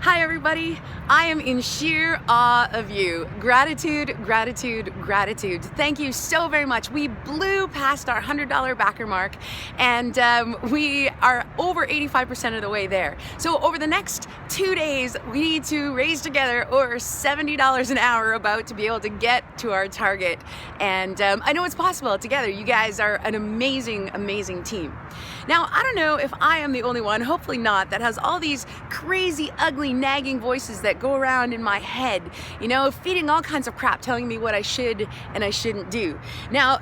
Hi everybody, I am in sheer awe of you. Gratitude, gratitude, gratitude. Thank you so very much. We blew past our $100 backer mark and we are over 85% of the way there. So over the next 2 days, we need to raise together over $70 an hour about to be able to get to our target. And I know it's possible together. You guys are an amazing, amazing team. Now, I don't know if I am the only one, hopefully not, that has all these crazy, ugly, nagging voices that go around in my head, you know, feeding all kinds of crap, telling me what I should and I shouldn't do. Now,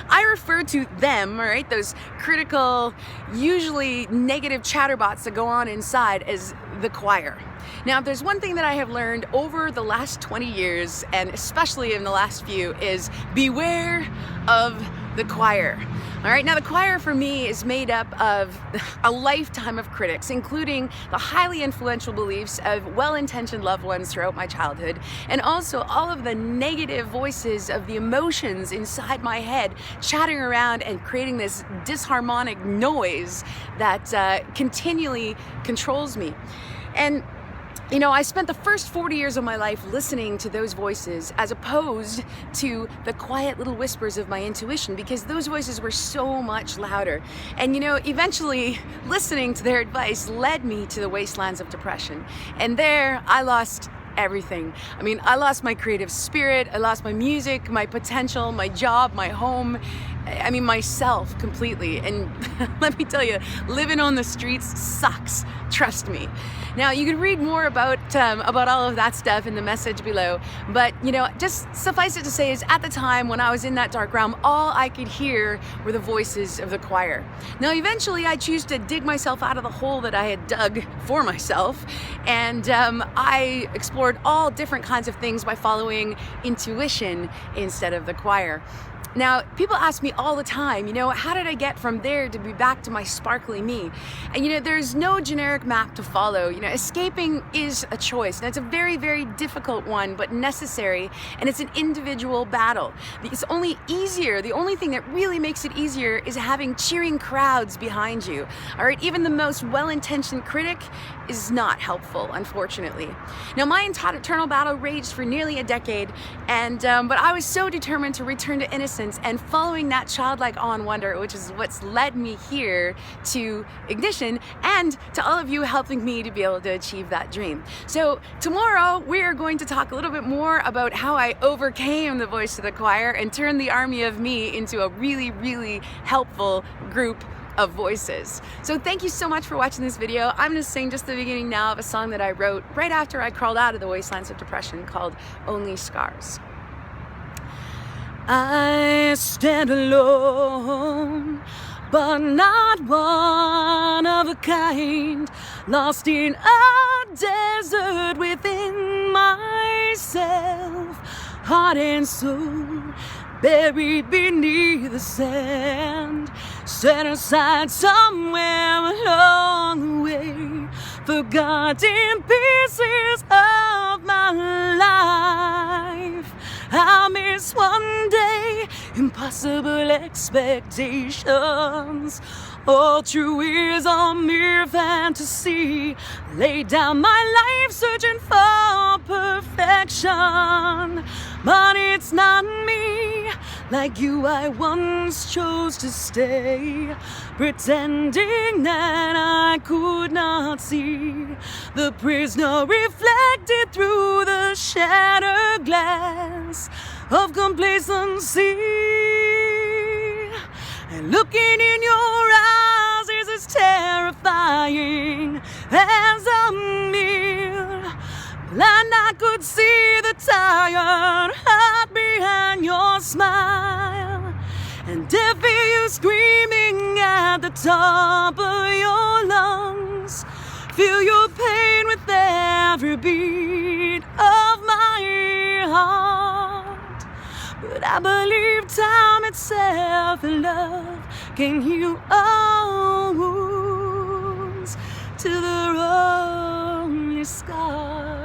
I refer to them, all right, those critical, usually negative chatterbots that go on inside as the choir. Now, if there's one thing that I have learned over the last 20 years, and especially in the last few, is beware of the choir. All right, now the choir for me is made up of a lifetime of critics, including the highly influential beliefs of well-intentioned loved ones throughout my childhood, and also all of the negative voices of the emotions inside my head chatting around and creating this disharmonic noise that continually controls me. And you know, I spent the first 40 years of my life listening to those voices as opposed to the quiet little whispers of my intuition, because those voices were so much louder. And you know, eventually listening to their advice led me to the wastelands of depression. And there I lost everything. I mean, I lost my creative spirit, I lost my music, my potential, my job, my home, I mean, myself completely. And let me tell you, living on the streets sucks, trust me. Now, you can read more about all of that stuff in the message below, but you know, just suffice it to say is at the time when I was in that dark realm, all I could hear were the voices of the choir. Now, eventually I choose to dig myself out of the hole that I had dug for myself, and I explored all different kinds of things by following intuition instead of the choir. Now, people ask me all the time, you know, how did I get from there to be back to my sparkly me? And you know, there's no generic map to follow. You know, escaping is a choice, and it's a very, very difficult one, but necessary, and it's an individual battle. It's only easier, the only thing that really makes it easier is having cheering crowds behind you. All right, even the most well-intentioned critic is not helpful, unfortunately. Now, my internal battle raged for nearly a decade, and but I was so determined to return to innocence and following that childlike awe and wonder, which is what's led me here to Ignition, and to all of you helping me to be able to achieve that dream. So tomorrow we're going to talk a little bit more about how I overcame the voice of the choir and turned the army of me into a really, really helpful group of voices. So thank you so much for watching this video. I'm going to sing just the beginning now of a song that I wrote right after I crawled out of the wastelands of depression called Only Scars. I stand alone, but not one of a kind, lost in a desert within myself, heart and soul buried beneath the sand, set aside somewhere along the way, forgotten pieces of my life. I'll miss one day, impossible expectations. All true is a mere fantasy. Lay down my life searching for perfection, but it's not me. Like you, I once chose to stay, pretending that I could not see the prisoner reflected through the shattered glass of complacency. And looking in your eyes is as terrifying as a mirror. Blind I could see the tired heart behind your smile, and deaf hear you screaming at the top of your lungs. Feel your pain with every beat of my heart. But I believe time itself and love can heal all wounds till they're only scars.